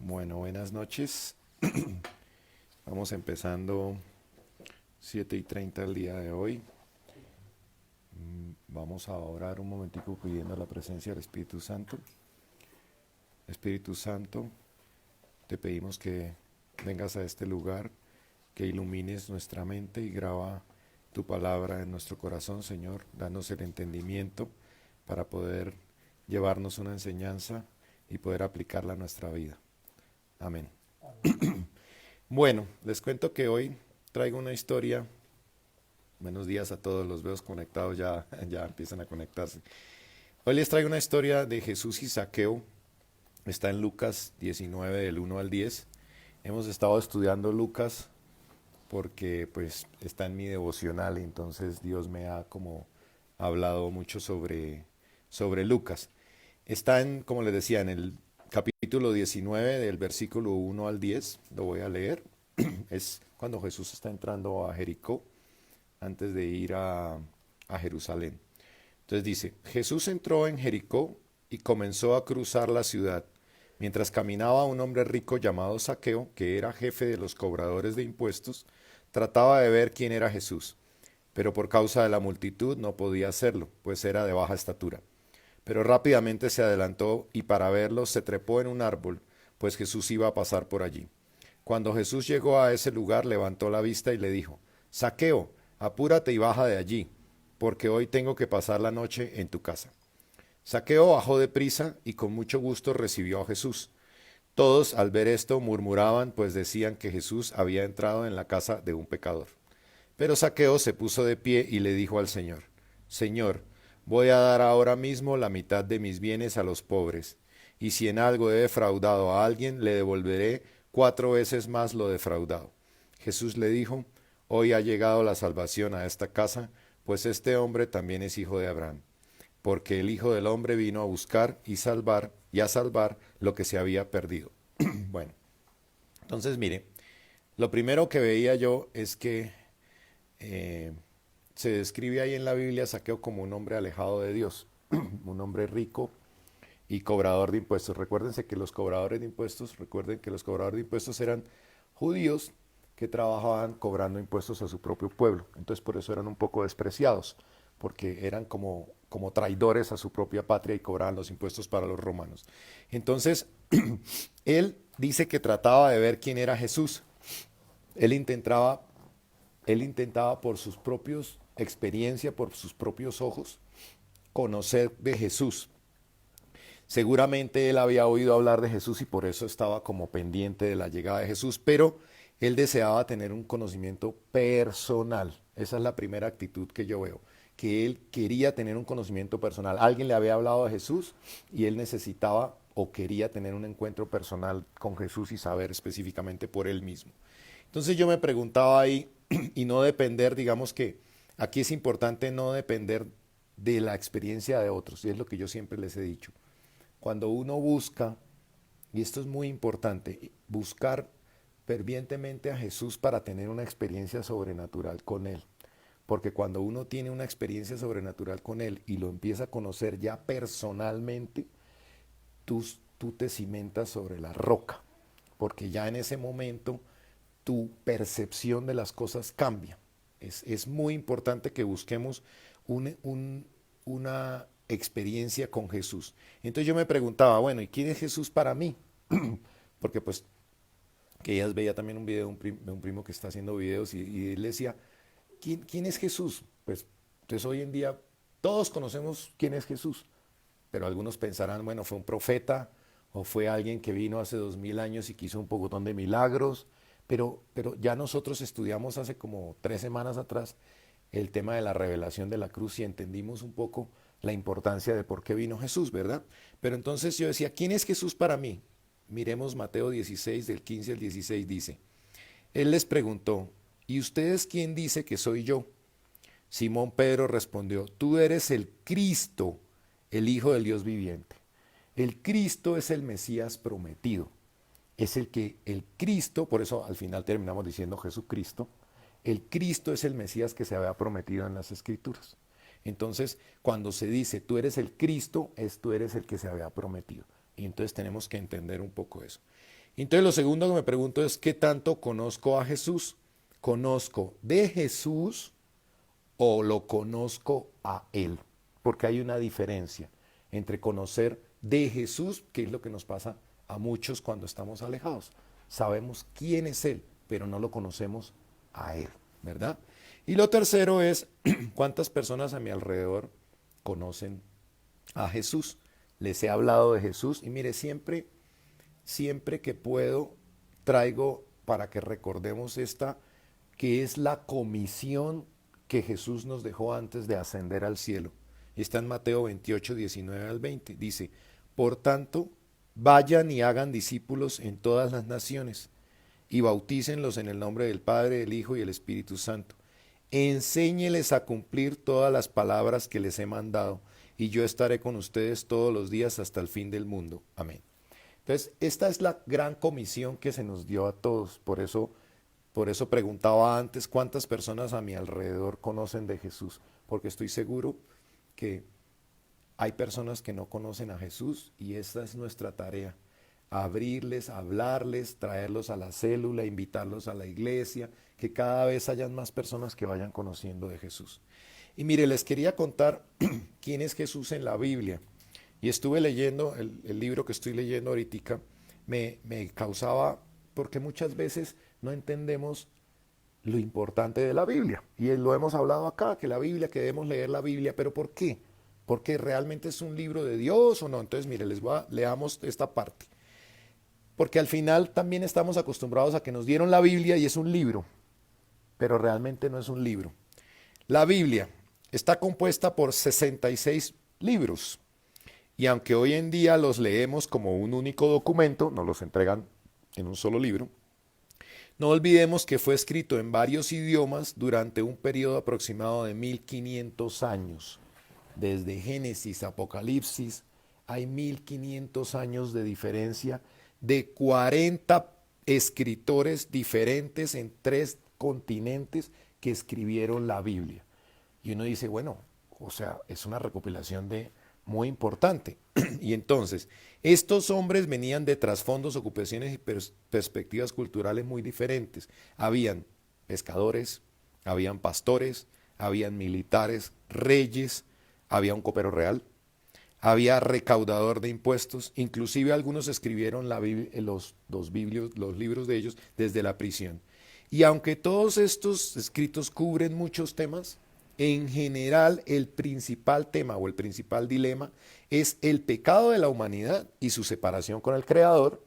Bueno, buenas noches. Vamos empezando 7:30 el día de hoy. Vamos a orar un momentico pidiendo la presencia del Espíritu Santo. Espíritu Santo, te pedimos que vengas a este lugar, que ilumines nuestra mente y graba tu palabra en nuestro corazón, Señor. Danos el entendimiento para poder llevarnos una enseñanza y poder aplicarla a nuestra vida. Amén. Bueno, les cuento que hoy traigo una historia. Buenos días a todos, los veo conectados, ya empiezan a conectarse. Hoy les traigo una historia de Jesús y Zaqueo. Está en Lucas 19, del 1 al 10. Hemos estado estudiando Lucas porque pues está en mi devocional, entonces Dios me ha como hablado mucho sobre Lucas. Está en, como les decía, en el capítulo 19 del versículo 1 al 10, lo voy a leer. Es cuando Jesús está entrando a Jericó antes de ir a Jerusalén. Entonces dice, Jesús entró en Jericó y comenzó a cruzar la ciudad. Mientras caminaba un hombre rico llamado Zaqueo, que era jefe de los cobradores de impuestos, trataba de ver quién era Jesús, pero por causa de la multitud no podía hacerlo, pues era de baja estatura. Pero rápidamente se adelantó y para verlo se trepó en un árbol, pues Jesús iba a pasar por allí. Cuando Jesús llegó a ese lugar, levantó la vista y le dijo, Zaqueo, apúrate y baja de allí, porque hoy tengo que pasar la noche en tu casa. Zaqueo bajó de prisa y con mucho gusto recibió a Jesús. Todos al ver esto murmuraban, pues decían que Jesús había entrado en la casa de un pecador. Pero Zaqueo se puso de pie y le dijo al Señor, Señor, voy a dar ahora mismo la mitad de mis bienes a los pobres, y si en algo he defraudado a alguien, le devolveré 4 veces más lo defraudado. Jesús le dijo, hoy ha llegado la salvación a esta casa, pues este hombre también es hijo de Abraham, porque el Hijo del Hombre vino a buscar y a salvar lo que se había perdido. Bueno, entonces mire, lo primero que veía yo es que eh, se describe ahí en la Biblia a Zaqueo como un hombre alejado de Dios, un hombre rico y cobrador de impuestos. Recuerden que los cobradores de impuestos eran judíos que trabajaban cobrando impuestos a su propio pueblo. Entonces por eso eran un poco despreciados, porque eran como traidores a su propia patria y cobraban los impuestos para los romanos. Entonces, él dice que trataba de ver quién era Jesús. Él intentaba, él intentaba por sus propios experiencias, por sus propios ojos, conocer de Jesús. Seguramente él había oído hablar de Jesús y por eso estaba como pendiente de la llegada de Jesús, pero él deseaba tener un conocimiento personal. Esa es la primera actitud que yo veo, que él quería tener un conocimiento personal. Alguien le había hablado de Jesús y él necesitaba o quería tener un encuentro personal con Jesús y saber específicamente por él mismo. Entonces yo me preguntaba ahí y no depender, digamos que aquí es importante no depender de la experiencia de otros, y es lo que yo siempre les he dicho. Cuando uno busca, y esto es muy importante, buscar fervientemente a Jesús para tener una experiencia sobrenatural con Él. Porque cuando uno tiene una experiencia sobrenatural con Él y lo empieza a conocer ya personalmente, tú te cimentas sobre la roca. Porque ya en ese momento tu percepción de las cosas cambia. Es muy importante que busquemos una experiencia con Jesús. Entonces yo me preguntaba, bueno, ¿y quién es Jesús para mí? Porque pues que ellas veía también un video de un primo que está haciendo videos y él decía, ¿quién es Jesús? Pues entonces hoy en día todos conocemos quién es Jesús, pero algunos pensarán, bueno, fue un profeta o fue alguien que vino hace 2000 años y que hizo un pocotón de milagros, pero ya nosotros estudiamos hace como 3 semanas atrás el tema de la revelación de la cruz y entendimos un poco la importancia de por qué vino Jesús, ¿verdad? Pero entonces yo decía, ¿quién es Jesús para mí? Miremos Mateo 16, del 15 al 16, dice, Él les preguntó, ¿y ustedes quién dice que soy yo? Simón Pedro respondió, tú eres el Cristo, el Hijo del Dios viviente. El Cristo es el Mesías prometido. Es el Cristo, por eso al final terminamos diciendo Jesucristo, el Cristo es el Mesías que se había prometido en las Escrituras. Entonces, cuando se dice tú eres el Cristo, tú eres el que se había prometido. Y entonces tenemos que entender un poco eso. Entonces lo segundo que me pregunto es, ¿qué tanto conozco a Jesús? ¿Conozco de Jesús o lo conozco a Él? Porque hay una diferencia entre conocer de Jesús, que es lo que nos pasa a muchos cuando estamos alejados. Sabemos quién es Él, pero no lo conocemos a Él, ¿verdad? Y lo tercero es, ¿cuántas personas a mi alrededor conocen a Jesús? Les he hablado de Jesús y mire, siempre que puedo, traigo para que recordemos esta, que es la comisión que Jesús nos dejó antes de ascender al cielo. Está en Mateo 28, 19 al 20. Dice, por tanto, vayan y hagan discípulos en todas las naciones y bautícenlos en el nombre del Padre, del Hijo y del Espíritu Santo. Enséñeles a cumplir todas las palabras que les he mandado, y yo estaré con ustedes todos los días hasta el fin del mundo. Amén. Entonces, esta es la gran comisión que se nos dio a todos. Por eso preguntaba antes cuántas personas a mi alrededor conocen de Jesús, porque estoy seguro que hay personas que no conocen a Jesús y esta es nuestra tarea. Abrirles, hablarles, traerlos a la célula, invitarlos a la iglesia, que cada vez hayan más personas que vayan conociendo de Jesús. Y mire, les quería contar quién es Jesús en la Biblia. Y estuve leyendo, el libro que estoy leyendo ahorita, me causaba, porque muchas veces no entendemos lo importante de la Biblia. Y lo hemos hablado acá, que la Biblia, que debemos leer la Biblia, pero ¿por qué? ¿Porque realmente es un libro de Dios o no? Entonces, mire, leamos esta parte. Porque al final también estamos acostumbrados a que nos dieron la Biblia y es un libro, pero realmente no es un libro. La Biblia está compuesta por 66 libros. Y aunque hoy en día los leemos como un único documento, nos los entregan en un solo libro, no olvidemos que fue escrito en varios idiomas durante un periodo aproximado de 1500 años. Desde Génesis, Apocalipsis, hay 1500 años de diferencia de 40 escritores diferentes en 3 continentes que escribieron la Biblia. Y uno dice, bueno, o sea, es una recopilación muy importante. Y entonces, estos hombres venían de trasfondos, ocupaciones y perspectivas culturales muy diferentes. Habían pescadores, habían pastores, habían militares, reyes, había un copero real, había recaudador de impuestos, inclusive algunos escribieron los libros de ellos desde la prisión. Y aunque todos estos escritos cubren muchos temas, en general el principal tema o el principal dilema es el pecado de la humanidad y su separación con el Creador,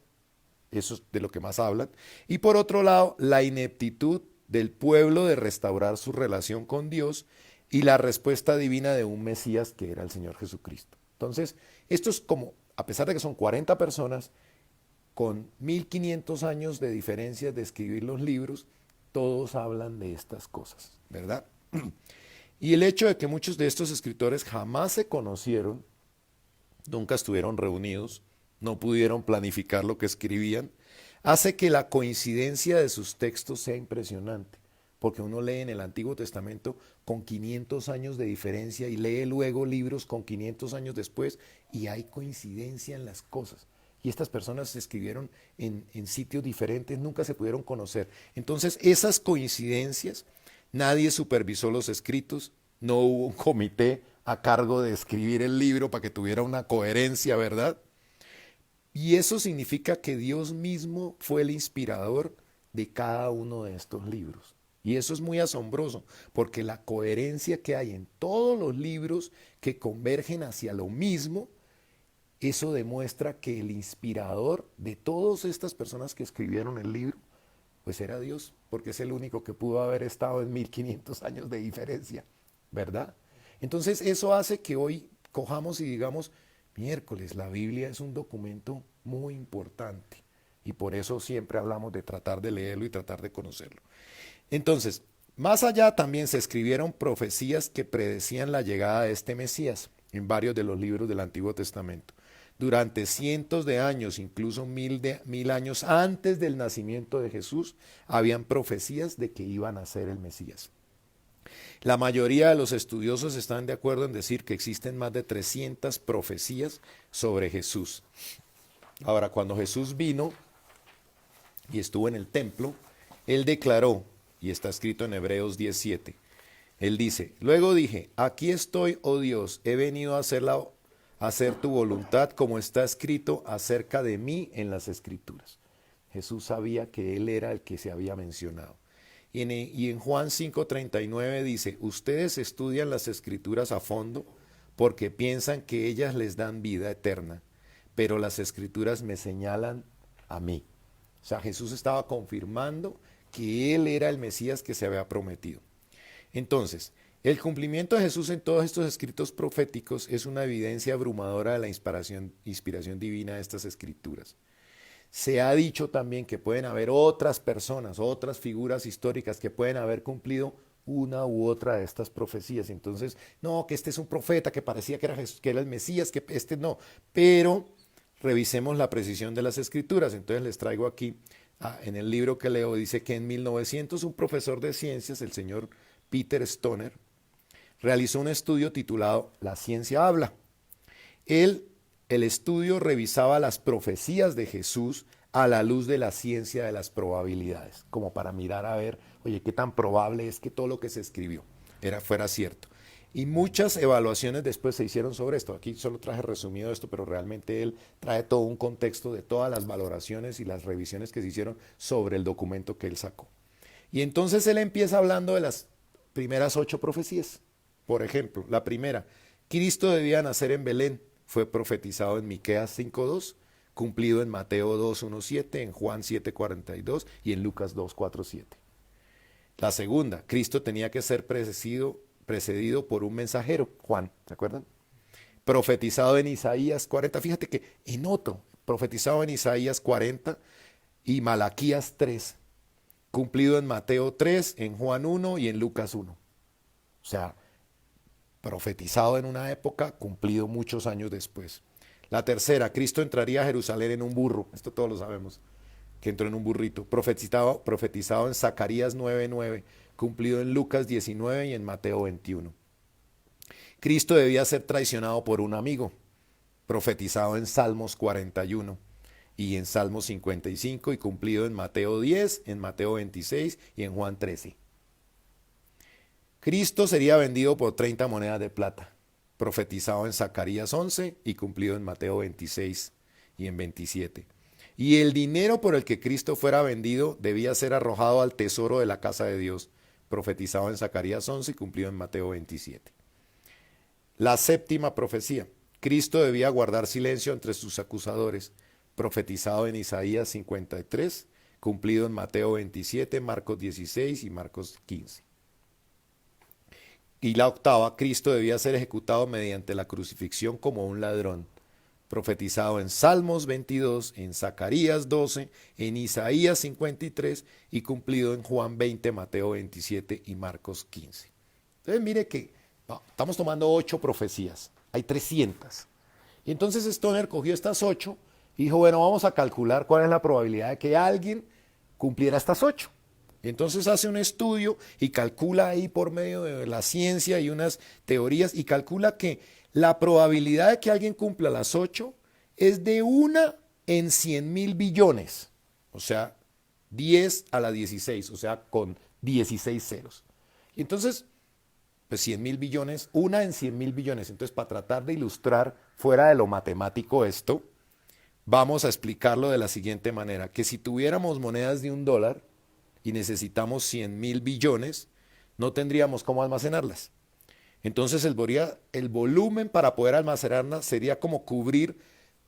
eso es de lo que más hablan, y por otro lado la ineptitud del pueblo de restaurar su relación con Dios y la respuesta divina de un Mesías que era el Señor Jesucristo. Entonces, esto es como, a pesar de que son 40 personas, con 1500 años de diferencia de escribir los libros, todos hablan de estas cosas, ¿verdad? Y el hecho de que muchos de estos escritores jamás se conocieron, nunca estuvieron reunidos, no pudieron planificar lo que escribían, hace que la coincidencia de sus textos sea impresionante. Porque uno lee en el Antiguo Testamento con 500 años de diferencia y lee luego libros con 500 años después y hay coincidencia en las cosas. Y estas personas se escribieron en sitios diferentes, nunca se pudieron conocer. Entonces esas coincidencias, nadie supervisó los escritos, no hubo un comité a cargo de escribir el libro para que tuviera una coherencia, ¿verdad? Y eso significa que Dios mismo fue el inspirador de cada uno de estos libros. Y eso es muy asombroso, porque la coherencia que hay en todos los libros que convergen hacia lo mismo, eso demuestra que el inspirador de todas estas personas que escribieron el libro, pues era Dios, porque es el único que pudo haber estado en 1500 años de diferencia, ¿verdad? Entonces eso hace que hoy cojamos y digamos, miércoles, la Biblia es un documento muy importante y por eso siempre hablamos de tratar de leerlo y tratar de conocerlo. Entonces, más allá también se escribieron profecías que predecían la llegada de este Mesías en varios de los libros del Antiguo Testamento. Durante cientos de años, incluso mil años antes del nacimiento de Jesús, habían profecías de que iban a ser el Mesías. La mayoría de los estudiosos están de acuerdo en decir que existen más de 300 profecías sobre Jesús. Ahora, cuando Jesús vino, y estuvo en el templo, él declaró, y está escrito en Hebreos 17, él dice, luego dije, aquí estoy, oh Dios, he venido a hacer tu voluntad como está escrito acerca de mí en las Escrituras. Jesús sabía que él era el que se había mencionado. Y en Juan 5:39 dice, ustedes estudian las Escrituras a fondo porque piensan que ellas les dan vida eterna, pero las Escrituras me señalan a mí. O sea, Jesús estaba confirmando que él era el Mesías que se había prometido. Entonces, el cumplimiento de Jesús en todos estos escritos proféticos es una evidencia abrumadora de la inspiración divina de estas escrituras. Se ha dicho también que pueden haber otras personas, otras figuras históricas que pueden haber cumplido una u otra de estas profecías. Entonces, no, que este es un profeta que parecía que era Jesús, que era el Mesías, que este no. Pero revisemos la precisión de las escrituras. Entonces les traigo aquí, en el libro que leo, dice que en 1900 un profesor de ciencias, el señor Peter Stoner, realizó un estudio titulado La ciencia habla. El estudio revisaba las profecías de Jesús a la luz de la ciencia de las probabilidades, como para mirar a ver, oye, qué tan probable es que todo lo que se escribió fuera cierto. Y muchas evaluaciones después se hicieron sobre esto. Aquí solo traje resumido esto, pero realmente él trae todo un contexto de todas las valoraciones y las revisiones que se hicieron sobre el documento que él sacó. Y entonces él empieza hablando de las primeras 8 profecías. Por ejemplo, la primera, Cristo debía nacer en Belén, fue profetizado en Miqueas 5:2, cumplido en Mateo 2:1-7, en Juan 7:42 y en Lucas 2:4-7. La segunda, Cristo tenía que ser precedido por un mensajero, Juan, ¿se acuerdan? Profetizado en Isaías 40, fíjate que en otro, profetizado en Isaías 40 y Malaquías 3, cumplido en Mateo 3, en Juan 1 y en Lucas 1. O sea, profetizado en una época, cumplido muchos años después. La tercera, Cristo entraría a Jerusalén en un burro, esto todos lo sabemos, que entró en un burrito, profetizado en Zacarías 9:9, cumplido en Lucas 19 y en Mateo 21. Cristo debía ser traicionado por un amigo, profetizado en Salmos 41 y en Salmos 55 y cumplido en Mateo 10, en Mateo 26 y en Juan 13. Cristo sería vendido por 30 monedas de plata, profetizado en Zacarías 11 y cumplido en Mateo 26 y en 27. Y el dinero por el que Cristo fuera vendido debía ser arrojado al tesoro de la casa de Dios, profetizado en Zacarías 11 y cumplido en Mateo 27. La séptima profecía, Cristo debía guardar silencio entre sus acusadores, profetizado en Isaías 53, cumplido en Mateo 27, Marcos 16 y Marcos 15. Y la octava, Cristo debía ser ejecutado mediante la crucifixión como un ladrón, profetizado en Salmos 22, en Zacarías 12, en Isaías 53 y cumplido en Juan 20, Mateo 27 y Marcos 15. Entonces mire que estamos tomando 8 profecías, hay 300. Y entonces Stoner cogió estas 8 y dijo, bueno, vamos a calcular cuál es la probabilidad de que alguien cumpliera estas 8. Entonces hace un estudio y calcula ahí por medio de la ciencia y unas teorías y calcula que la probabilidad de que alguien cumpla las 8 es de 1 en 100.000 billones, o sea, 10 a la 16, o sea, con 16 ceros. Y entonces, pues 100.000 billones, 1 en 100.000 billones. Entonces, para tratar de ilustrar fuera de lo matemático esto, vamos a explicarlo de la siguiente manera, que si tuviéramos monedas de $1, y necesitamos 100.000 billones, no tendríamos cómo almacenarlas. Entonces el volumen para poder almacenarlas sería como cubrir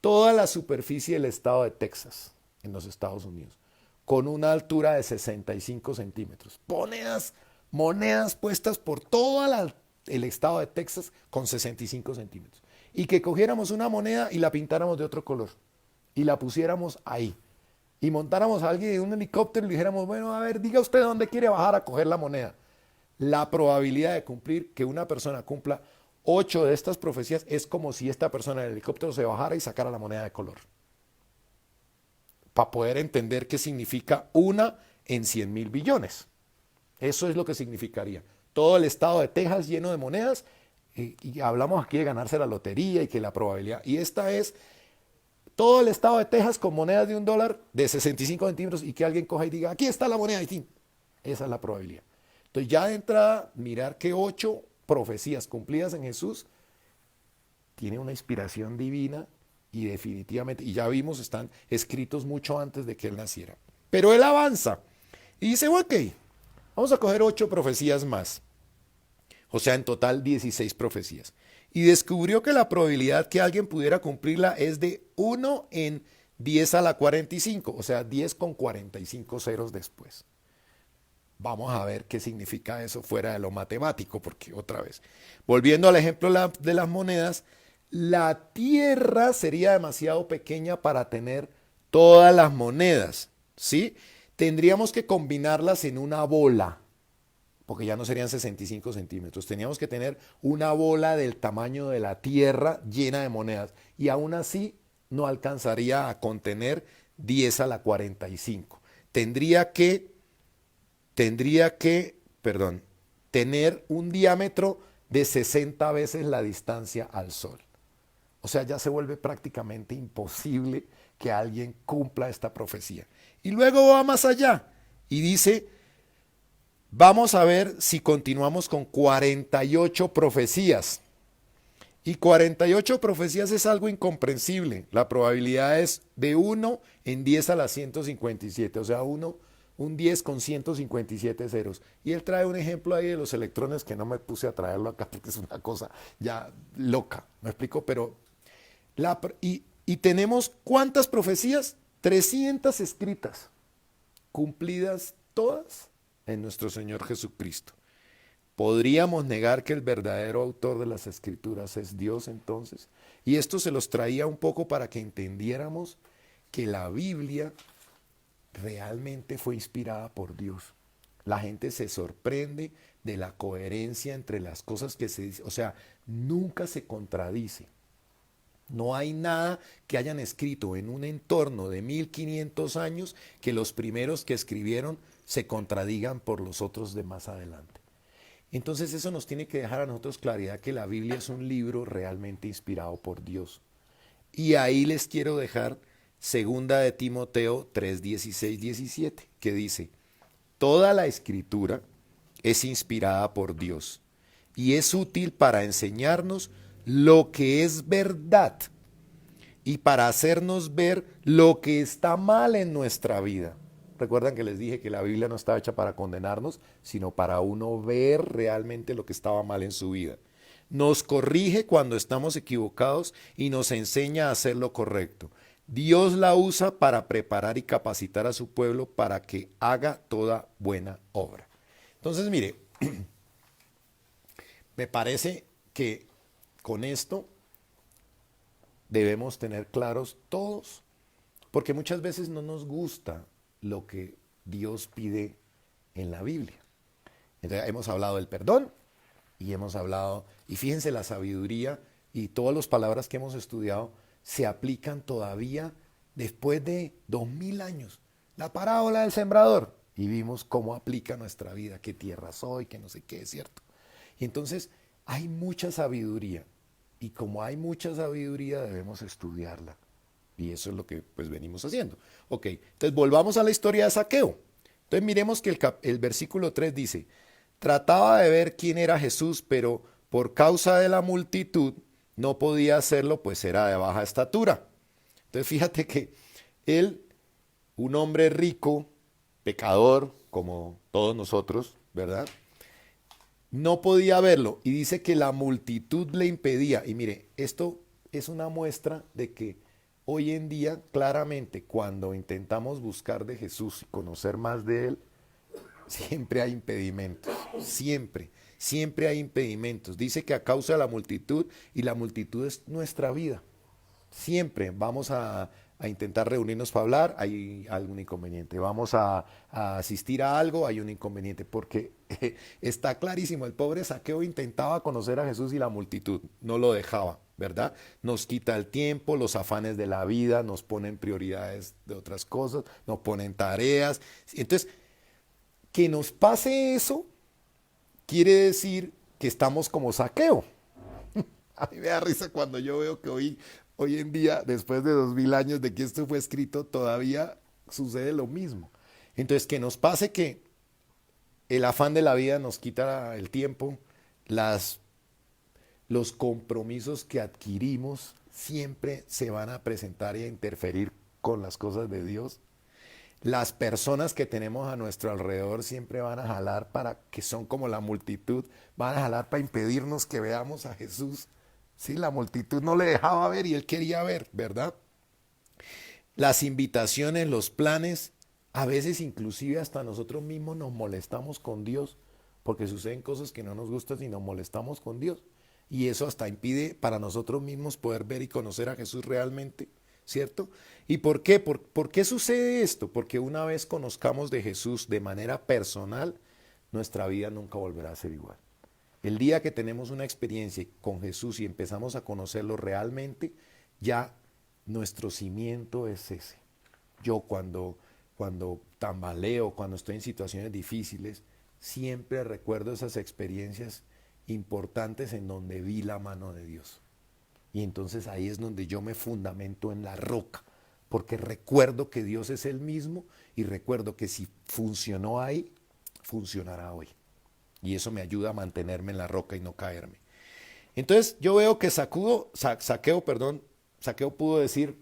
toda la superficie del estado de Texas, en los Estados Unidos, con una altura de 65 centímetros. Monedas puestas por todo el estado de Texas con 65 centímetros. Y que cogiéramos una moneda y la pintáramos de otro color y la pusiéramos ahí. Y montáramos a alguien en un helicóptero y le dijéramos, bueno, a ver, diga usted dónde quiere bajar a coger la moneda. La probabilidad de cumplir, que una persona cumpla 8 de estas profecías es como si esta persona en el helicóptero se bajara y sacara la moneda de color. Para poder entender qué significa 1 en 100.000 billones. Eso es lo que significaría. Todo el estado de Texas lleno de monedas y hablamos aquí de ganarse la lotería y que la probabilidad. Y esta es todo el estado de Texas con monedas de $1 de 65 centímetros y que alguien coja y diga, aquí está la moneda de tin. Esa es la probabilidad. Entonces ya de entrada, mirar que 8 profecías cumplidas en Jesús tiene una inspiración divina y definitivamente, y ya vimos, están escritos mucho antes de que él naciera. Pero él avanza y dice, ok, vamos a coger 8 profecías más. O sea, en total 16 profecías. Y descubrió que la probabilidad que alguien pudiera cumplirla es de 1 en 10 a la 45, o sea, 10 con 45 ceros después. Vamos a ver qué significa eso fuera de lo matemático, porque otra vez, volviendo al ejemplo de las monedas, la tierra sería demasiado pequeña para tener todas las monedas, ¿sí? Tendríamos que combinarlas en una bola, porque ya no serían 65 centímetros. Teníamos que tener una bola del tamaño de la tierra llena de monedas, y aún así no alcanzaría a contener 10 a la 45. Tendría que tener un diámetro de 60 veces la distancia al Sol. O sea, ya se vuelve prácticamente imposible que alguien cumpla esta profecía. Y luego va más allá y dice, vamos a ver si continuamos con 48 profecías. Y 48 profecías es algo incomprensible. La probabilidad es de 1 en 10 a la 157, o sea, un 10 con 157 ceros. Y él trae un ejemplo ahí de los electrones que no me puse a traerlo acá porque es una cosa ya loca, ¿me explico? Pero y tenemos ¿cuántas profecías? 300 escritas, cumplidas todas en nuestro Señor Jesucristo. ¿Podríamos negar que el verdadero autor de las Escrituras es Dios entonces? Y esto se los traía un poco para que entendiéramos que la Biblia realmente fue inspirada por Dios. La gente se sorprende de la coherencia entre las cosas que se dicen. O sea, nunca se contradice. No hay nada que hayan escrito en un entorno de 1500 años que los primeros que escribieron se contradigan por los otros de más adelante. Entonces eso nos tiene que dejar a nosotros claridad que la Biblia es un libro realmente inspirado por Dios. Y ahí les quiero dejar 2 de Timoteo 3, 16, 17, que dice, toda la escritura es inspirada por Dios y es útil para enseñarnos lo que es verdad y para hacernos ver lo que está mal en nuestra vida. Recuerdan que les dije que la Biblia no estaba hecha para condenarnos, sino para uno ver realmente lo que estaba mal en su vida. Nos corrige cuando estamos equivocados y nos enseña a hacer lo correcto. Dios la usa para preparar y capacitar a su pueblo para que haga toda buena obra. Entonces, mire, me parece que con esto debemos tener claros todos, porque muchas veces no nos gusta lo que Dios pide en la Biblia. Entonces, hemos hablado del perdón y hemos hablado, y fíjense la sabiduría y todas las palabras que hemos estudiado se aplican todavía después de 2000 años. La parábola del sembrador, y vimos cómo aplica nuestra vida, qué tierra soy, que no sé qué, es cierto. Y entonces hay mucha sabiduría, y como hay mucha sabiduría debemos estudiarla. Y eso es lo que pues venimos haciendo. Ok, entonces volvamos a la historia de Zaqueo. Entonces miremos que el versículo 3 dice, trataba de ver quién era Jesús, pero por causa de la multitud no podía hacerlo, pues era de baja estatura. Entonces fíjate que él, un hombre rico, pecador, como todos nosotros, ¿verdad? No podía verlo y dice que la multitud le impedía. Y mire, esto es una muestra de que hoy en día, claramente, cuando intentamos buscar de Jesús y conocer más de Él, siempre hay impedimentos, siempre hay impedimentos. Dice que a causa de la multitud, y la multitud es nuestra vida. Siempre vamos a intentar reunirnos para hablar, hay algún inconveniente. Vamos a asistir a algo, hay un inconveniente, porque está clarísimo, el pobre Zaqueo intentaba conocer a Jesús y la multitud no lo dejaba, ¿verdad? Nos quita el tiempo, los afanes de la vida, nos ponen prioridades de otras cosas, nos ponen tareas. Entonces, que nos pase eso quiere decir que estamos como Zaqueo. A mí me da risa cuando yo veo que hoy en día, después de 2000 años de que esto fue escrito, todavía sucede lo mismo. Entonces, que nos pase que el afán de la vida nos quita el tiempo, las, los compromisos que adquirimos siempre se van a presentar y a interferir con las cosas de Dios. Las personas que tenemos a nuestro alrededor siempre van a jalar para, que son como la multitud, van a jalar para impedirnos que veamos a Jesús. Sí, la multitud no le dejaba ver y él quería ver, ¿verdad? Las invitaciones, los planes, a veces inclusive hasta nosotros mismos nos molestamos con Dios, porque suceden cosas que no nos gustan y nos molestamos con Dios. Y eso hasta impide para nosotros mismos poder ver y conocer a Jesús realmente, ¿cierto? ¿Y por qué? ¿Por qué sucede esto? Porque una vez conozcamos de Jesús de manera personal, nuestra vida nunca volverá a ser igual. El día que tenemos una experiencia con Jesús y empezamos a conocerlo realmente, ya nuestro cimiento es ese. Yo cuando tambaleo, cuando estoy en situaciones difíciles, siempre recuerdo esas experiencias importantes en donde vi la mano de Dios. Y entonces ahí es donde yo me fundamento en la roca, porque recuerdo que Dios es el mismo y recuerdo que si funcionó ahí, funcionará hoy. Y eso me ayuda a mantenerme en la roca y no caerme. Entonces yo veo que Zaqueo pudo decir,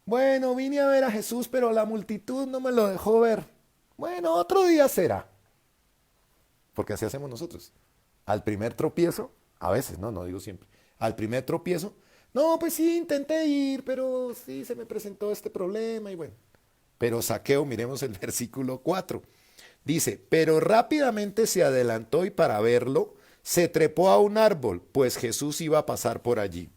bueno, vine a ver a Jesús, pero la multitud no me lo dejó ver. Bueno, otro día será. Porque así hacemos nosotros. Al primer tropiezo, a veces, no digo siempre, al primer tropiezo, no, pues sí, intenté ir, pero sí se me presentó este problema y bueno. Pero Zaqueo, miremos el versículo 4. Dice, pero rápidamente se adelantó y para verlo, se trepó a un árbol, pues Jesús iba a pasar por allí.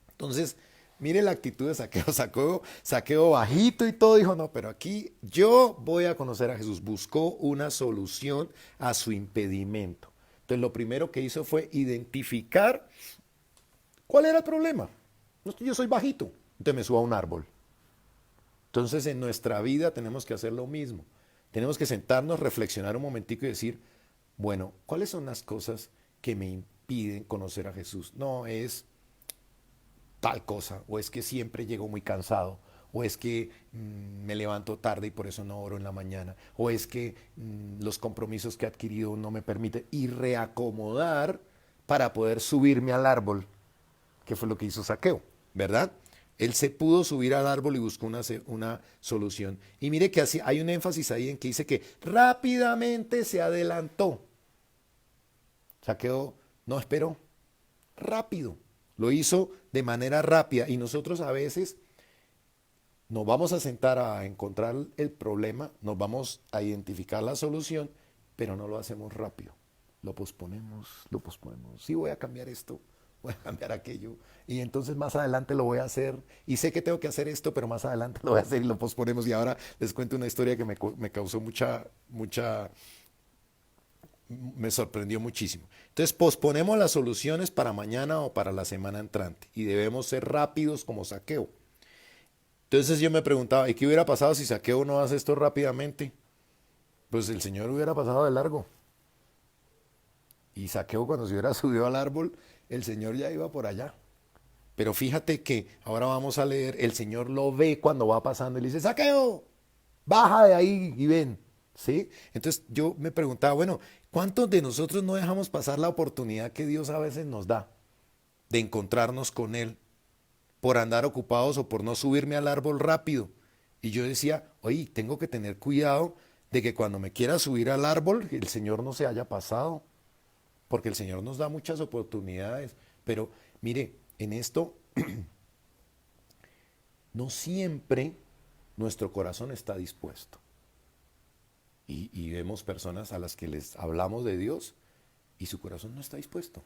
Entonces, mire la actitud de Zaqueo. Zaqueo bajito y todo, dijo, no, pero aquí yo voy a conocer a Jesús. Buscó una solución a su impedimento. Entonces, lo primero que hizo fue identificar cuál era el problema. No, yo soy bajito, entonces me subo a un árbol. Entonces, en nuestra vida tenemos que hacer lo mismo. Tenemos que sentarnos, reflexionar un momentico y decir, bueno, ¿cuáles son las cosas que me impiden conocer a Jesús? No es tal cosa, o es que siempre llego muy cansado, o es que me levanto tarde y por eso no oro en la mañana, o es que los compromisos que he adquirido no me permiten, y reacomodar para poder subirme al árbol, que fue lo que hizo Zaqueo, ¿verdad? Él se pudo subir al árbol y buscó una solución. Y mire que así, hay un énfasis ahí en que dice que rápidamente se adelantó. Zaqueo no esperó, rápido. Lo hizo de manera rápida y nosotros a veces nos vamos a sentar a encontrar el problema, nos vamos a identificar la solución, pero no lo hacemos rápido. Lo posponemos, lo posponemos. Sí, voy a cambiar esto, voy a cambiar aquello y entonces más adelante lo voy a hacer y sé que tengo que hacer esto, pero más adelante lo voy a hacer y lo posponemos. Y ahora les cuento una historia que me causó me sorprendió muchísimo. Entonces posponemos las soluciones para mañana o para la semana entrante y debemos ser rápidos como Zaqueo. Entonces yo me preguntaba, ¿y qué hubiera pasado si Zaqueo no hace esto rápidamente? Pues el Señor hubiera pasado de largo. Y Zaqueo cuando se hubiera subido al árbol, el Señor ya iba por allá. Pero fíjate que ahora vamos a leer, el Señor lo ve cuando va pasando y le dice, Zaqueo, baja de ahí y ven. ¿Sí? Entonces yo me preguntaba, bueno, ¿cuántos de nosotros no dejamos pasar la oportunidad que Dios a veces nos da de encontrarnos con Él por andar ocupados o por no subirme al árbol rápido? Y yo decía, oye, tengo que tener cuidado de que cuando me quiera subir al árbol, el Señor no se haya pasado, porque el Señor nos da muchas oportunidades. Pero mire, en esto no siempre nuestro corazón está dispuesto. Y vemos personas a las que les hablamos de Dios y su corazón no está dispuesto.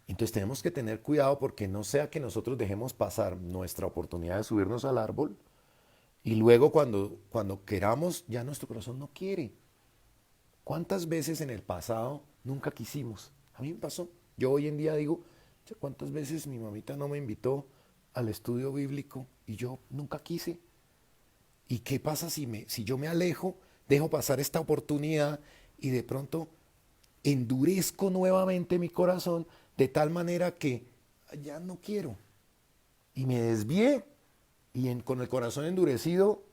Entonces tenemos que tener cuidado porque no sea que nosotros dejemos pasar nuestra oportunidad de subirnos al árbol y luego cuando queramos ya nuestro corazón no quiere. ¿Cuántas veces en el pasado nunca quisimos? A mí me pasó. Yo hoy en día digo, ¿cuántas veces mi mamita no me invitó al estudio bíblico y yo nunca quise? ¿Y qué pasa si yo me alejo, dejo pasar esta oportunidad y de pronto endurezco nuevamente mi corazón de tal manera que ya no quiero? y me desvié y con el corazón endurecido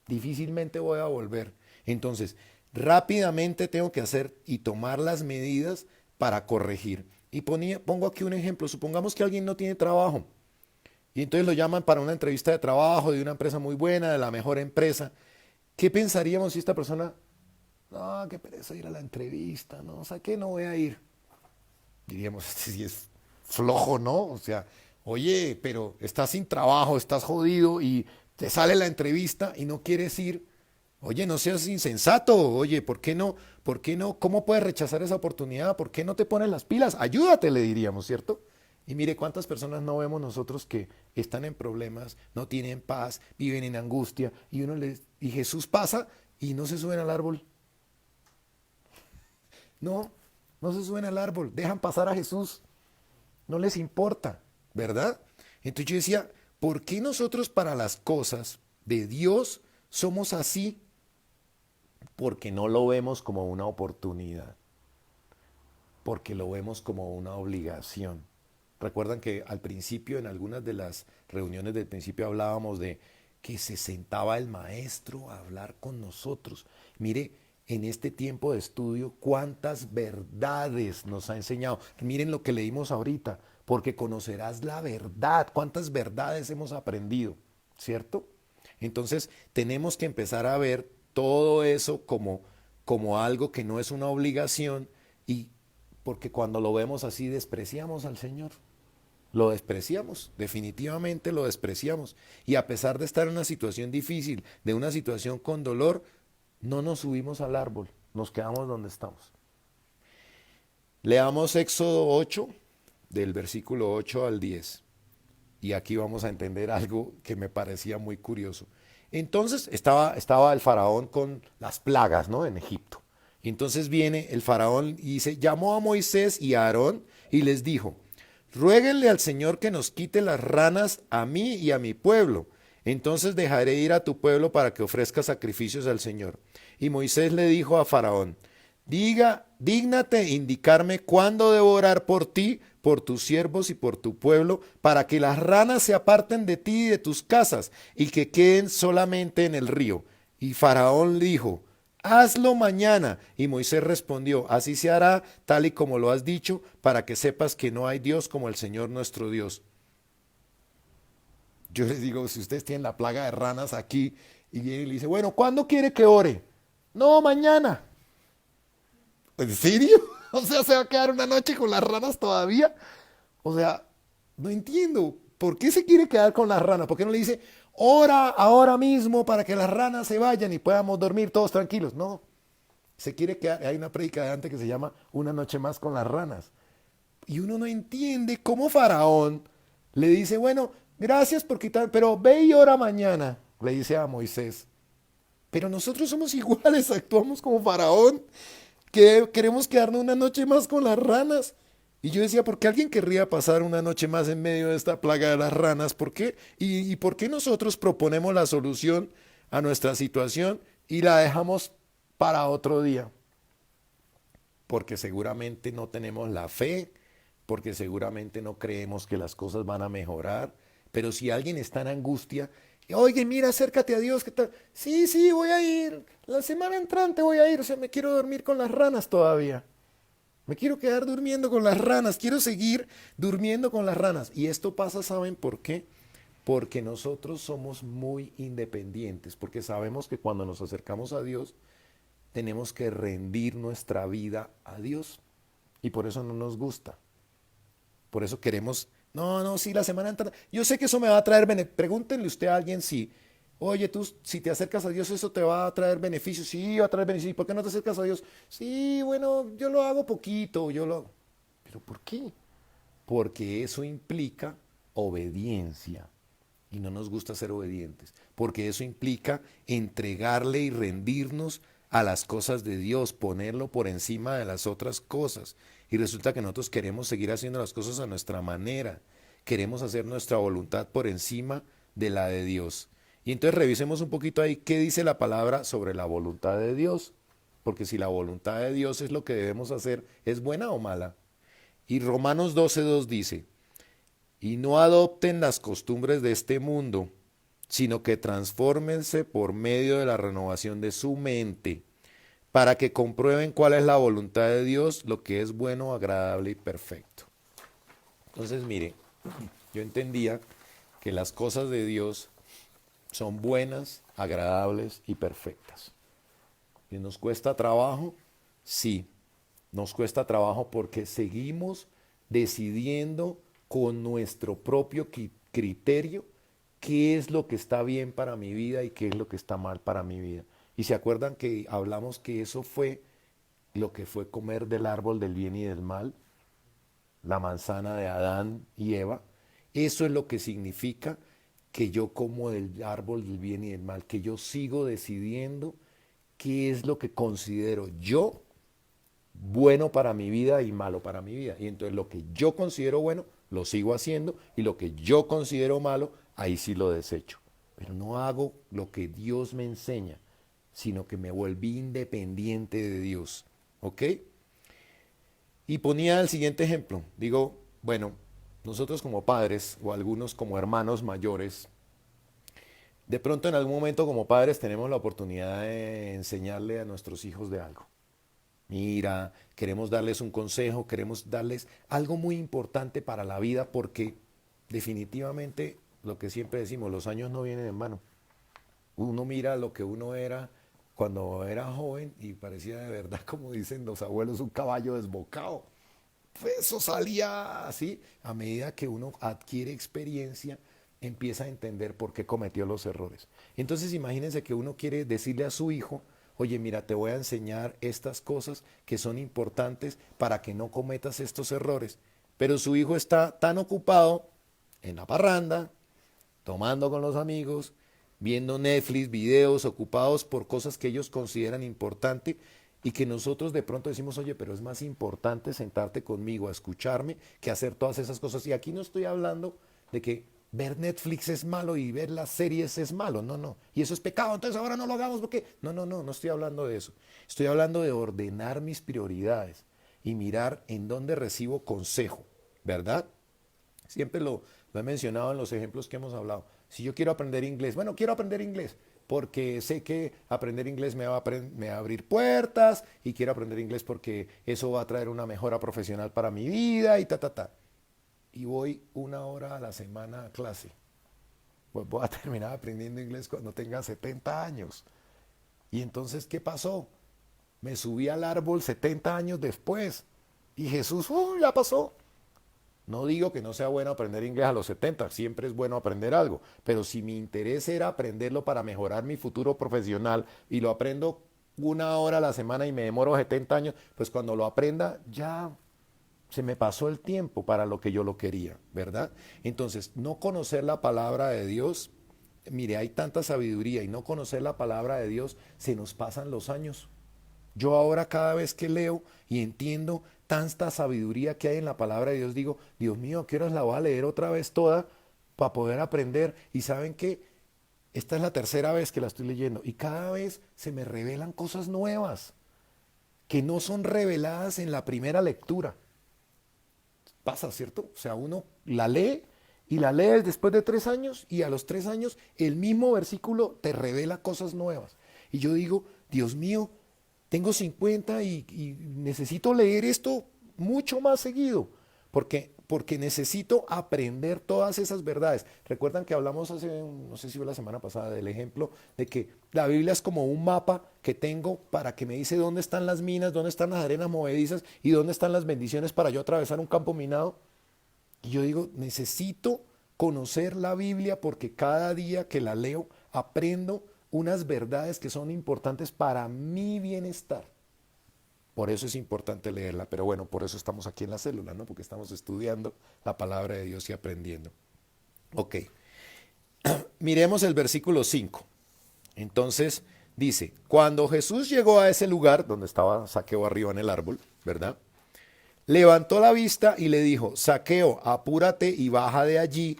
difícilmente voy a volver. Entonces, rápidamente tengo que hacer y tomar las medidas para corregir. Y pongo aquí un ejemplo. Supongamos que alguien no tiene trabajo y entonces lo llaman para una entrevista de trabajo de una empresa muy buena, de la mejor empresa. ¿Qué pensaríamos si esta persona, no, qué pereza ir a la entrevista, no, o sea, que no voy a ir? Diríamos, este sí es flojo, ¿no? O sea, oye, pero estás sin trabajo, estás jodido y te sale la entrevista y no quieres ir. Oye, no seas insensato. Oye, ¿por qué no? ¿Por qué no? ¿Cómo puedes rechazar esa oportunidad? ¿Por qué no te pones las pilas? Ayúdate, le diríamos, ¿cierto? Y mire cuántas personas no vemos nosotros que están en problemas, no tienen paz, viven en angustia y Jesús pasa y no se suben al árbol. No, no se suben al árbol, dejan pasar a Jesús. No les importa, ¿verdad? Entonces yo decía, ¿por qué nosotros para las cosas de Dios somos así? Porque no lo vemos como una oportunidad, porque lo vemos como una obligación. Recuerdan que al principio, en algunas de las reuniones del principio hablábamos de que se sentaba el maestro a hablar con nosotros. Mire, en este tiempo de estudio, cuántas verdades nos ha enseñado. Miren lo que leímos ahorita, porque conocerás la verdad. Cuántas verdades hemos aprendido, ¿cierto? Entonces, tenemos que empezar a ver todo eso como algo que no es una obligación y porque cuando lo vemos así despreciamos al Señor. Lo despreciamos, definitivamente lo despreciamos. Y a pesar de estar en una situación difícil, de una situación con dolor, no nos subimos al árbol, nos quedamos donde estamos. Leamos Éxodo 8, del versículo 8 al 10. Y aquí vamos a entender algo que me parecía muy curioso. Entonces estaba el faraón con las plagas, ¿no? En Egipto. Y entonces viene el faraón y dice, llamó a Moisés y a Aarón y les dijo, ruéguenle al Señor que nos quite las ranas a mí y a mi pueblo. Entonces dejaré ir a tu pueblo para que ofrezca sacrificios al Señor. Y Moisés le dijo a Faraón, dígnate indicarme cuándo debo orar por ti, por tus siervos y por tu pueblo, para que las ranas se aparten de ti y de tus casas, y que queden solamente en el río. Y Faraón dijo, hazlo mañana. Y Moisés respondió, así se hará, tal y como lo has dicho, para que sepas que no hay Dios como el Señor nuestro Dios. Yo les digo, si ustedes tienen la plaga de ranas aquí, y viene y le dice, bueno, ¿cuándo quiere que ore? No, mañana. ¿En serio? O sea, ¿se va a quedar una noche con las ranas todavía? O sea, no entiendo. ¿Por qué se quiere quedar con las ranas? ¿Por qué no le dice, ora ahora mismo para que las ranas se vayan y podamos dormir todos tranquilos? No, se quiere quedar. Hay una prédica de antes que se llama Una noche más con las ranas. Y uno no entiende cómo Faraón le dice, bueno, gracias por quitar, pero ve y ora mañana, le dice a Moisés. Pero nosotros somos iguales, actuamos como Faraón, que queremos quedarnos una noche más con las ranas. Y yo decía, ¿por qué alguien querría pasar una noche más en medio de esta plaga de las ranas? ¿Por qué? ¿Y por qué nosotros proponemos la solución a nuestra situación y la dejamos para otro día? Porque seguramente no tenemos la fe, porque seguramente no creemos que las cosas van a mejorar. Pero si alguien está en angustia, oye, mira, acércate a Dios, ¿qué tal? Sí, sí, voy a ir. La semana entrante voy a ir. O sea, me quiero dormir con las ranas todavía. Me quiero quedar durmiendo con las ranas. Quiero seguir durmiendo con las ranas. Y esto pasa, ¿saben por qué? Porque nosotros somos muy independientes. Porque sabemos que cuando nos acercamos a Dios, tenemos que rendir nuestra vida a Dios. Y por eso no nos gusta. Por eso queremos, no, no, sí, la semana entrante. Yo sé que eso me va a traer beneficios. Pregúntenle usted a alguien si, oye, tú, si te acercas a Dios, eso te va a traer beneficios. Sí, va a traer beneficios. ¿Por qué no te acercas a Dios? Sí, bueno, yo lo hago poquito, yo lo. ¿Pero por qué? Porque eso implica obediencia. Y no nos gusta ser obedientes. Porque eso implica entregarle y rendirnos a las cosas de Dios, ponerlo por encima de las otras cosas. Y resulta que nosotros queremos seguir haciendo las cosas a nuestra manera. Queremos hacer nuestra voluntad por encima de la de Dios. Y entonces revisemos un poquito ahí qué dice la palabra sobre la voluntad de Dios. Porque si la voluntad de Dios es lo que debemos hacer, ¿es buena o mala? Y Romanos 12:2 dice, y no adopten las costumbres de este mundo, sino que transfórmense por medio de la renovación de su mente, para que comprueben cuál es la voluntad de Dios, lo que es bueno, agradable y perfecto. Entonces, mire, yo entendía que las cosas de Dios son buenas, agradables y perfectas. ¿Y nos cuesta trabajo? Sí, nos cuesta trabajo porque seguimos decidiendo con nuestro propio criterio qué es lo que está bien para mi vida y qué es lo que está mal para mi vida. Y se acuerdan que hablamos que eso fue lo que fue comer del árbol del bien y del mal, la manzana de Adán y Eva. Eso es lo que significa que yo como del árbol del bien y del mal, que yo sigo decidiendo qué es lo que considero yo bueno para mi vida y malo para mi vida. Y entonces lo que yo considero bueno, lo sigo haciendo, y lo que yo considero malo, ahí sí lo desecho. Pero no hago lo que Dios me enseña, sino que me volví independiente de Dios. ¿Ok? Y ponía el siguiente ejemplo. Digo, bueno, nosotros como padres o algunos como hermanos mayores, de pronto en algún momento como padres tenemos la oportunidad de enseñarle a nuestros hijos de algo. Mira, queremos darles un consejo, queremos darles algo muy importante para la vida porque definitivamente lo que siempre decimos, los años no vienen en vano. Uno mira lo que uno era cuando era joven y parecía de verdad, como dicen los abuelos, un caballo desbocado. Pues eso salía así. A medida que uno adquiere experiencia, empieza a entender por qué cometió los errores. Entonces imagínense que uno quiere decirle a su hijo, oye, mira, te voy a enseñar estas cosas que son importantes para que no cometas estos errores. Pero su hijo está tan ocupado en la parranda, tomando con los amigos, viendo Netflix, videos, ocupados por cosas que ellos consideran importantes y que nosotros de pronto decimos, oye, pero es más importante sentarte conmigo a escucharme que hacer todas esas cosas. Y aquí no estoy hablando de que ver Netflix es malo y ver las series es malo, no, no. Y eso es pecado, entonces ahora no lo hagamos porque... No, no, no, no estoy hablando de eso. Estoy hablando de ordenar mis prioridades y mirar en dónde recibo consejo, ¿verdad? Siempre lo he mencionado en los ejemplos que hemos hablado. Si yo quiero aprender inglés, bueno, quiero aprender inglés porque sé que aprender inglés me va a abrir puertas y quiero aprender inglés porque eso va a traer una mejora profesional para mi vida y ta, ta, ta. Y voy 1 hora a la semana a clase. Pues voy a terminar aprendiendo inglés cuando tenga 70 años. Y entonces, ¿qué pasó? Me subí al árbol 70 años después. Y Jesús, ya pasó. No digo que no sea bueno aprender inglés a los 70, siempre es bueno aprender algo, pero si mi interés era aprenderlo para mejorar mi futuro profesional y lo aprendo 1 hora a la semana y me demoro 70 años, pues cuando lo aprenda ya se me pasó el tiempo para lo que yo lo quería, ¿verdad? Entonces, no conocer la palabra de Dios, mire, hay tanta sabiduría y no conocer la palabra de Dios, se nos pasan los años. Yo ahora cada vez que leo y entiendo tanta sabiduría que hay en la palabra de Dios, digo, Dios mío, ¿qué horas la voy a leer otra vez toda para poder aprender? Y saben que esta es la tercera vez que la estoy leyendo y cada vez se me revelan cosas nuevas que no son reveladas en la primera lectura. Pasa, ¿cierto? O sea, uno la lee y la lees después de 3 años y a los 3 años el mismo versículo te revela cosas nuevas. Y yo digo, Dios mío, tengo 50 y necesito leer esto mucho más seguido, porque necesito aprender todas esas verdades. Recuerdan que hablamos hace, no sé si fue la semana pasada, del ejemplo de que la Biblia es como un mapa que tengo para que me dice dónde están las minas, dónde están las arenas movedizas y dónde están las bendiciones para yo atravesar un campo minado. Y yo digo, necesito conocer la Biblia porque cada día que la leo aprendo unas verdades que son importantes para mi bienestar. Por eso es importante leerla, pero bueno, por eso estamos aquí en la célula, ¿no? Porque estamos estudiando la palabra de Dios y aprendiendo. Ok, miremos el versículo 5. Entonces dice, cuando Jesús llegó a ese lugar donde estaba Zaqueo arriba en el árbol, ¿verdad? Levantó la vista y le dijo, Zaqueo, apúrate y baja de allí,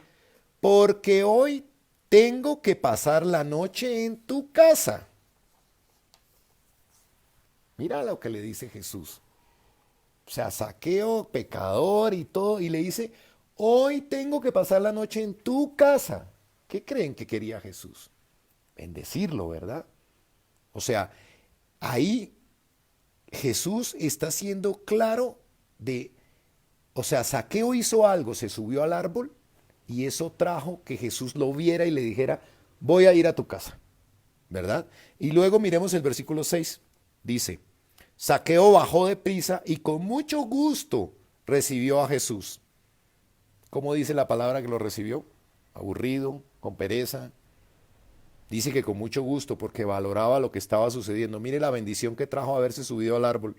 porque hoy tengo que pasar la noche en tu casa. Mira lo que le dice Jesús. O sea, Zaqueo, pecador y todo, y le dice, hoy tengo que pasar la noche en tu casa. ¿Qué creen que quería Jesús? Bendecirlo, ¿verdad? O sea, ahí Jesús está siendo claro de, o sea, Zaqueo hizo algo, se subió al árbol y eso trajo que Jesús lo viera y le dijera, voy a ir a tu casa, ¿verdad? Y luego miremos el versículo 6. Dice, Zaqueo bajó de prisa y con mucho gusto recibió a Jesús. ¿Cómo dice la palabra que lo recibió? Aburrido, con pereza. Dice que con mucho gusto porque valoraba lo que estaba sucediendo. Mire la bendición que trajo haberse subido al árbol.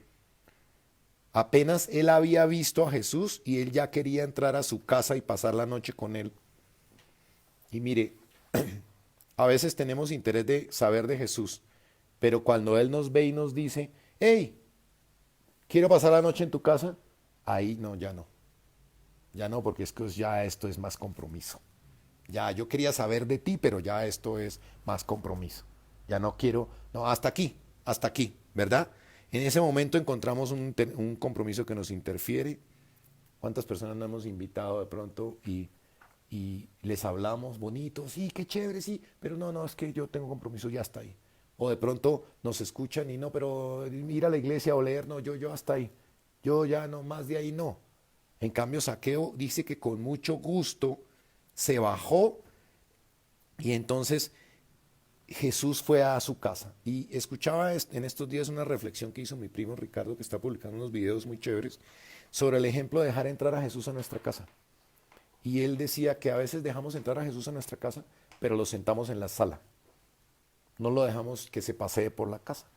Apenas él había visto a Jesús y él ya quería entrar a su casa y pasar la noche con él. Y mire, a veces tenemos interés de saber de Jesús, pero cuando él nos ve y nos dice, hey, quiero pasar la noche en tu casa, ahí no, ya no. Ya no, porque es que ya esto es más compromiso. Ya, yo quería saber de ti, pero ya esto es más compromiso. Ya no quiero, no, hasta aquí, ¿verdad? En ese momento encontramos un compromiso que nos interfiere. ¿Cuántas personas nos hemos invitado de pronto y les hablamos bonito? Sí, qué chévere, sí, pero no, es que yo tengo compromiso, ya está ahí. O de pronto nos escuchan y no, pero ir a la iglesia o leer, no, yo hasta ahí. Yo ya no, más de ahí no. En cambio, Zaqueo dice que con mucho gusto se bajó y entonces Jesús fue a su casa. Y escuchaba en estos días una reflexión que hizo mi primo Ricardo, que está publicando unos videos muy chéveres, sobre el ejemplo de dejar entrar a Jesús a nuestra casa. Y él decía que a veces dejamos entrar a Jesús a nuestra casa, pero lo sentamos en la sala. No lo dejamos que se pasee por la casa.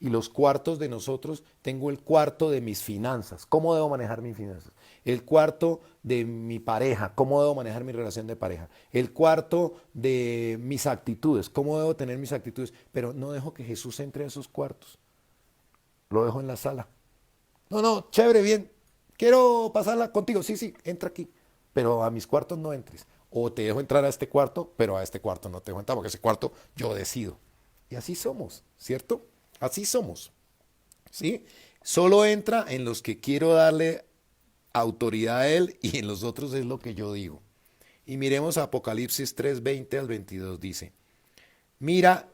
Y los cuartos de nosotros, tengo el cuarto de mis finanzas, cómo debo manejar mis finanzas. El cuarto de mi pareja, cómo debo manejar mi relación de pareja. El cuarto de mis actitudes, cómo debo tener mis actitudes. Pero no dejo que Jesús entre a esos cuartos. Lo dejo en la sala. No, chévere, bien. Quiero pasarla contigo. Sí, entra aquí. Pero a mis cuartos no entres. O te dejo entrar a este cuarto, pero a este cuarto no te dejo entrar, porque ese cuarto yo decido. Y así somos, ¿cierto? Así somos, ¿sí? Solo entra en los que quiero darle autoridad a él y en los otros es lo que yo digo. Y miremos Apocalipsis 3:20 al 22 dice, mira,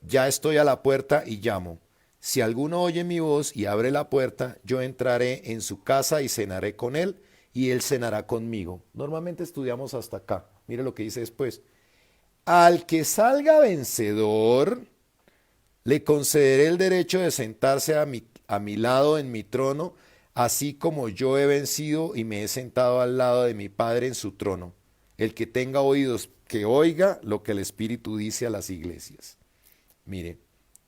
ya estoy a la puerta y llamo. Si alguno oye mi voz y abre la puerta, yo entraré en su casa y cenaré con él y él cenará conmigo. Normalmente estudiamos hasta acá. Mire lo que dice después. Al que salga vencedor, le concederé el derecho de sentarse a mi lado en mi trono, así como yo he vencido y me he sentado al lado de mi Padre en su trono. El que tenga oídos, que oiga lo que el Espíritu dice a las iglesias. Mire,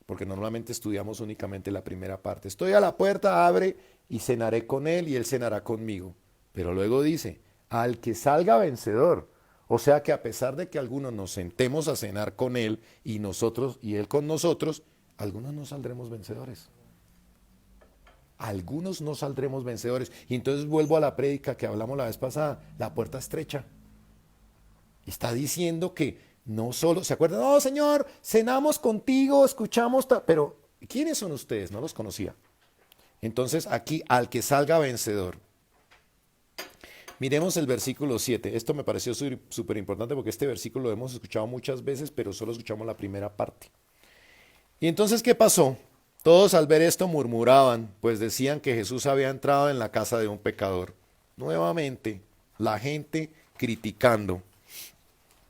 porque normalmente estudiamos únicamente la primera parte. Estoy a la puerta, abre y cenaré con él y él cenará conmigo. Pero luego dice, al que salga vencedor. O sea que a pesar de que algunos nos sentemos a cenar con él y nosotros y él con nosotros, algunos no saldremos vencedores. Algunos no saldremos vencedores. Y entonces vuelvo a la prédica que hablamos la vez pasada, la puerta estrecha. Está diciendo que no solo, ¿se acuerdan? No, Señor, cenamos contigo, escuchamos, pero ¿quiénes son ustedes? No los conocía. Entonces aquí, al que salga vencedor. Miremos el versículo 7. Esto me pareció súper importante porque este versículo lo hemos escuchado muchas veces, pero solo escuchamos la primera parte. Y entonces, ¿qué pasó? Todos al ver esto murmuraban, pues decían que Jesús había entrado en la casa de un pecador. Nuevamente, la gente criticando.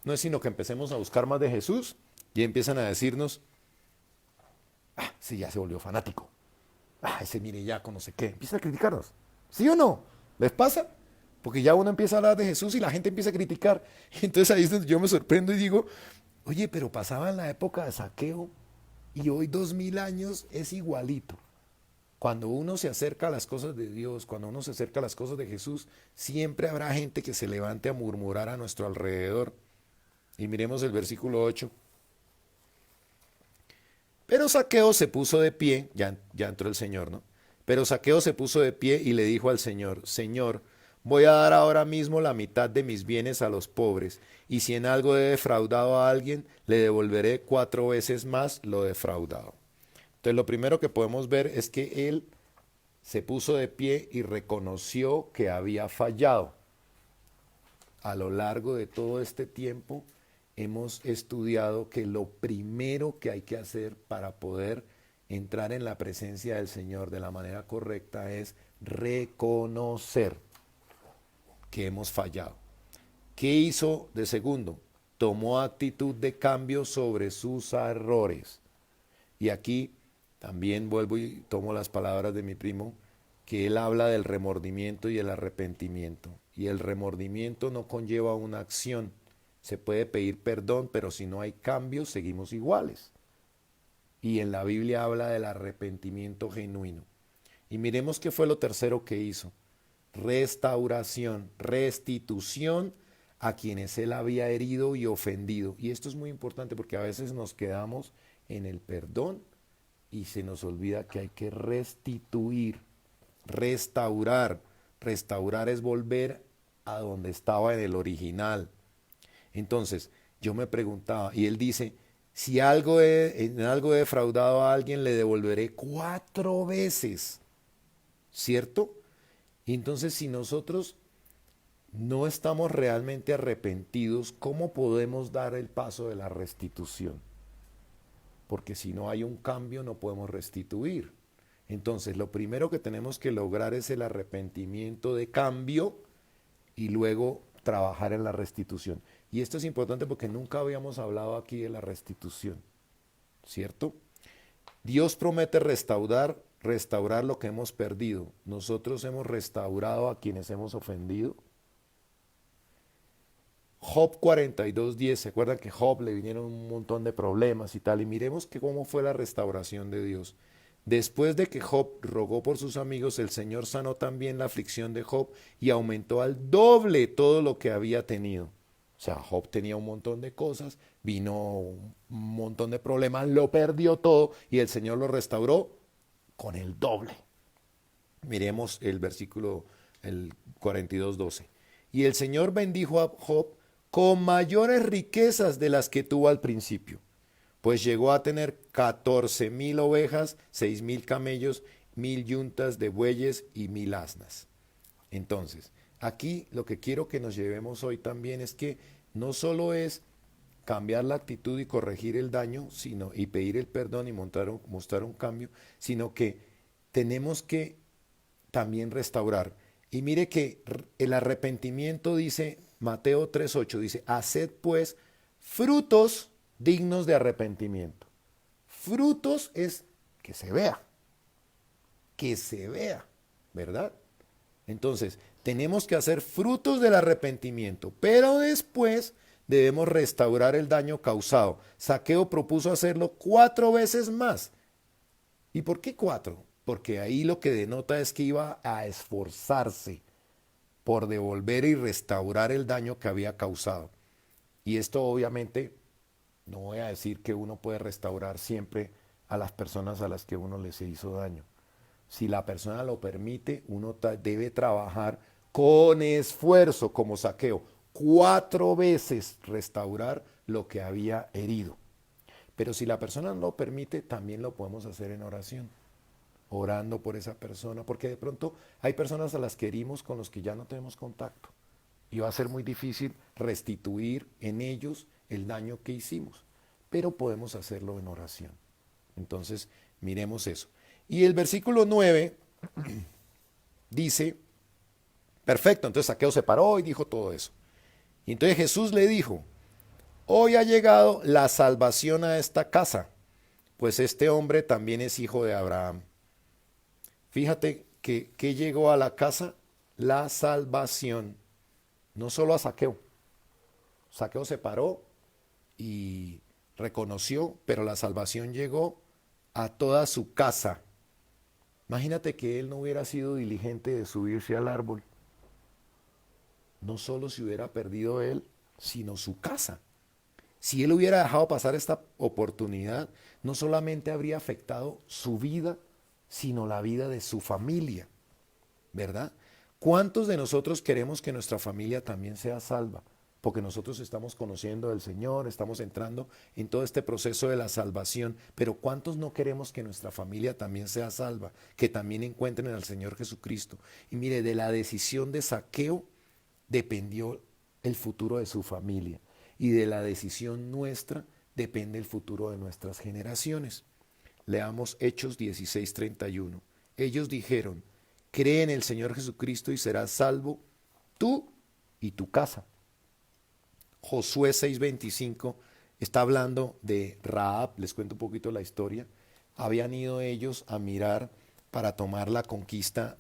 No es sino que empecemos a buscar más de Jesús y empiezan a decirnos, sí, ya se volvió fanático. Ese mire ya con no sé qué. Empiezan a criticarnos. ¿Sí o no? ¿Les pasa? Porque ya uno empieza a hablar de Jesús y la gente empieza a criticar. Entonces ahí es donde yo me sorprendo y digo, oye, pero pasaba en la época de Zaqueo y hoy 2000 años es igualito. Cuando uno se acerca a las cosas de Dios, cuando uno se acerca a las cosas de Jesús, siempre habrá gente que se levante a murmurar a nuestro alrededor. Y miremos el versículo 8. Pero Zaqueo se puso de pie, ya entró el Señor, ¿no? Pero Zaqueo se puso de pie y le dijo al Señor, Señor, voy a dar ahora mismo la mitad de mis bienes a los pobres, y si en algo he defraudado a alguien, le devolveré 4 veces más lo defraudado. Entonces lo primero que podemos ver es que él se puso de pie y reconoció que había fallado. a lo largo de todo este tiempo hemos estudiado que lo primero que hay que hacer para poder entrar en la presencia del Señor de la manera correcta es reconocer que hemos fallado. ¿Qué hizo de segundo? Tomó actitud de cambio sobre sus errores. Y aquí también vuelvo y tomo las palabras de mi primo, que él habla del remordimiento y el arrepentimiento. Y el remordimiento no conlleva una acción. Se puede pedir perdón, pero si no hay cambio, seguimos iguales. Y en la Biblia habla del arrepentimiento genuino. Y miremos qué fue lo tercero que hizo. Restauración, restitución a quienes él había herido y ofendido. Y esto es muy importante porque a veces nos quedamos en el perdón y se nos olvida que hay que restituir, restaurar. Restaurar es volver a donde estaba en el original. Entonces, yo me preguntaba, y él dice, si en algo he defraudado a alguien, le devolveré 4 veces, ¿cierto? Y entonces, si nosotros no estamos realmente arrepentidos, ¿cómo podemos dar el paso de la restitución? Porque si no hay un cambio, no podemos restituir. Entonces, lo primero que tenemos que lograr es el arrepentimiento de cambio y luego trabajar en la restitución. Y esto es importante porque nunca habíamos hablado aquí de la restitución, ¿cierto? Dios promete restaurar lo que hemos perdido. Nosotros hemos restaurado a quienes hemos ofendido. Job 42:10, ¿se acuerdan que Job le vinieron un montón de problemas y tal? Y miremos cómo fue la restauración de Dios. Después de que Job rogó por sus amigos, el Señor sanó también la aflicción de Job y aumentó al doble todo lo que había tenido. O sea, Job tenía un montón de cosas, vino un montón de problemas, lo perdió todo y el Señor lo restauró con el doble. Miremos el versículo el 42:12. Y el Señor bendijo a Job con mayores riquezas de las que tuvo al principio, pues llegó a tener 14,000 ovejas, 6,000 camellos, 1,000 yuntas de bueyes y 1,000 asnas. Entonces, aquí lo que quiero que nos llevemos hoy también es que no solo es cambiar la actitud y corregir el daño, y pedir el perdón y mostrar un cambio, sino que tenemos que también restaurar. Y mire que el arrepentimiento dice, Mateo 3:8, dice, haced pues frutos dignos de arrepentimiento. Frutos es que se vea, ¿verdad? Entonces, tenemos que hacer frutos del arrepentimiento, pero después debemos restaurar el daño causado. Zaqueo propuso hacerlo 4 veces más. ¿Y por qué 4? Porque ahí lo que denota es que iba a esforzarse por devolver y restaurar el daño que había causado. Y esto obviamente, no voy a decir que uno puede restaurar siempre a las personas a las que uno les hizo daño. Si la persona lo permite, uno debe trabajar con esfuerzo, como Zaqueo, 4 veces restaurar lo que había herido. Pero si la persona no lo permite, también lo podemos hacer en oración, orando por esa persona, porque de pronto hay personas a las que herimos con los que ya no tenemos contacto. Y va a ser muy difícil restituir en ellos el daño que hicimos, pero podemos hacerlo en oración. Entonces, miremos eso. Y el versículo 9 dice, perfecto, entonces Zaqueo se paró y dijo todo eso. Y entonces Jesús le dijo, hoy ha llegado la salvación a esta casa, pues este hombre también es hijo de Abraham. Fíjate que llegó a la casa la salvación, no solo a Zaqueo. Zaqueo se paró y reconoció, pero la salvación llegó a toda su casa. Imagínate que él no hubiera sido diligente de subirse al árbol. No solo se hubiera perdido él, sino su casa. Si él hubiera dejado pasar esta oportunidad, no solamente habría afectado su vida, sino la vida de su familia, ¿verdad? ¿Cuántos de nosotros queremos que nuestra familia también sea salva? Porque nosotros estamos conociendo del Señor, estamos entrando en todo este proceso de la salvación, pero ¿cuántos no queremos que nuestra familia también sea salva? Que también encuentren al Señor Jesucristo. Y mire, de la decisión de Zaqueo dependió el futuro de su familia. Y de la decisión nuestra depende el futuro de nuestras generaciones. Leamos Hechos 16:31. Ellos dijeron, cree en el Señor Jesucristo y serás salvo tú y tu casa. Josué 6:25 está hablando de Rahab, les cuento un poquito la historia. Habían ido ellos a mirar para tomar la conquista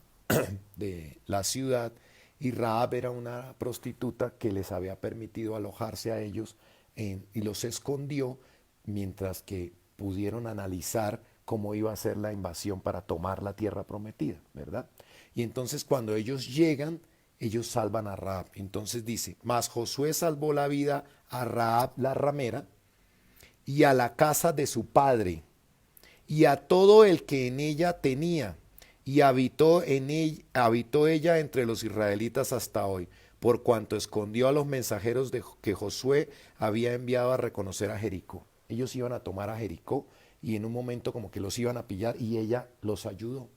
de la ciudad y Rahab era una prostituta que les había permitido alojarse a ellos y los escondió mientras que pudieron analizar cómo iba a ser la invasión para tomar la tierra prometida, ¿verdad? Y entonces cuando ellos llegan, ellos salvan a Rahab. Entonces dice, mas Josué salvó la vida a Rahab la ramera y a la casa de su padre y a todo el que en ella tenía, y habitó ella entre los israelitas hasta hoy, por cuanto escondió a los mensajeros que Josué había enviado a reconocer a Jericó. Ellos iban a tomar a Jericó y en un momento como que los iban a pillar y ella los ayudó.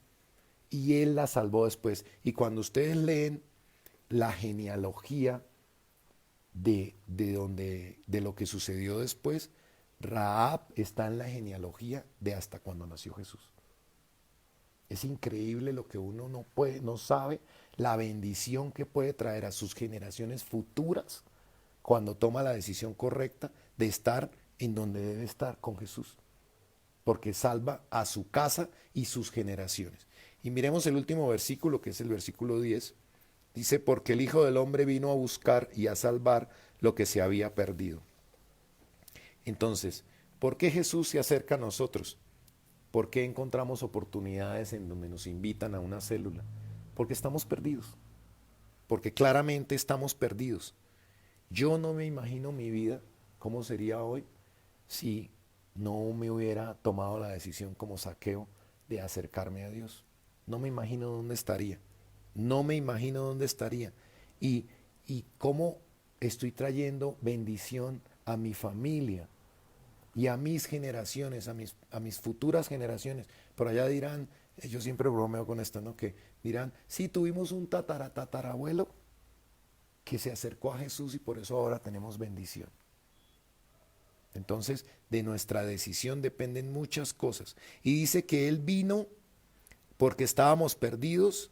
Y él la salvó después. Y cuando ustedes leen la genealogía de lo que sucedió después, Rahab está en la genealogía de hasta cuando nació Jesús. Es increíble lo que uno no sabe, la bendición que puede traer a sus generaciones futuras cuando toma la decisión correcta de estar en donde debe estar con Jesús. Porque salva a su casa y sus generaciones. Y miremos el último versículo, que es el versículo 10. Dice, porque el Hijo del Hombre vino a buscar y a salvar lo que se había perdido. Entonces, ¿por qué Jesús se acerca a nosotros? ¿Por qué encontramos oportunidades en donde nos invitan a una célula? Porque estamos perdidos. Porque claramente estamos perdidos. Yo no me imagino mi vida, cómo sería hoy, si no me hubiera tomado la decisión como Zaqueo de acercarme a Dios. No me imagino dónde estaría. No me imagino dónde estaría. Y cómo estoy trayendo bendición a mi familia y a mis generaciones, a mis futuras generaciones. Por allá dirán, yo siempre bromeo con esto, ¿no? Que dirán, sí, tuvimos un tatarabuelo que se acercó a Jesús y por eso ahora tenemos bendición. Entonces, de nuestra decisión dependen muchas cosas. Y dice que Él vino porque estábamos perdidos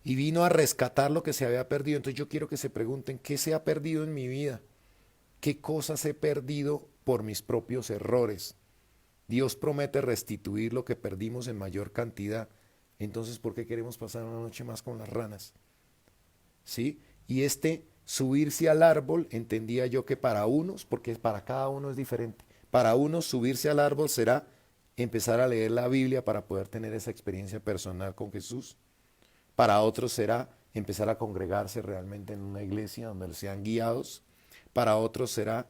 y vino a rescatar lo que se había perdido. Entonces yo quiero que se pregunten, ¿qué se ha perdido en mi vida? ¿Qué cosas he perdido por mis propios errores? Dios promete restituir lo que perdimos en mayor cantidad. Entonces, ¿por qué queremos pasar una noche más con las ranas? ¿Sí? Y subirse al árbol, entendía yo que para unos, porque para cada uno es diferente, para unos subirse al árbol será empezar a leer la Biblia para poder tener esa experiencia personal con Jesús. Para otros será empezar a congregarse realmente en una iglesia donde sean guiados. Para otros será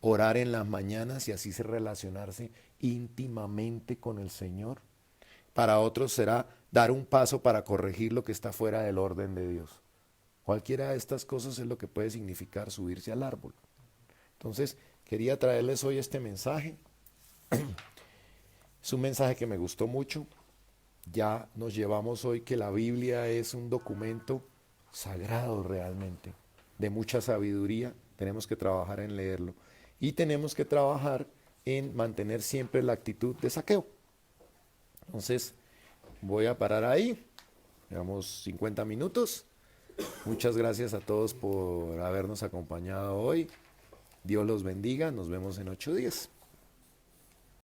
orar en las mañanas y así se relacionarse íntimamente con el Señor. Para otros será dar un paso para corregir lo que está fuera del orden de Dios. Cualquiera de estas cosas es lo que puede significar subirse al árbol. Entonces, quería traerles hoy este mensaje. Es un mensaje que me gustó mucho. Ya nos llevamos hoy que la Biblia es un documento sagrado realmente, de mucha sabiduría. Tenemos que trabajar en leerlo. Y tenemos que trabajar en mantener siempre la actitud de Zaqueo. Entonces, voy a parar ahí. Llevamos 50 minutos. Muchas gracias a todos por habernos acompañado hoy. Dios los bendiga. Nos vemos en 8 días.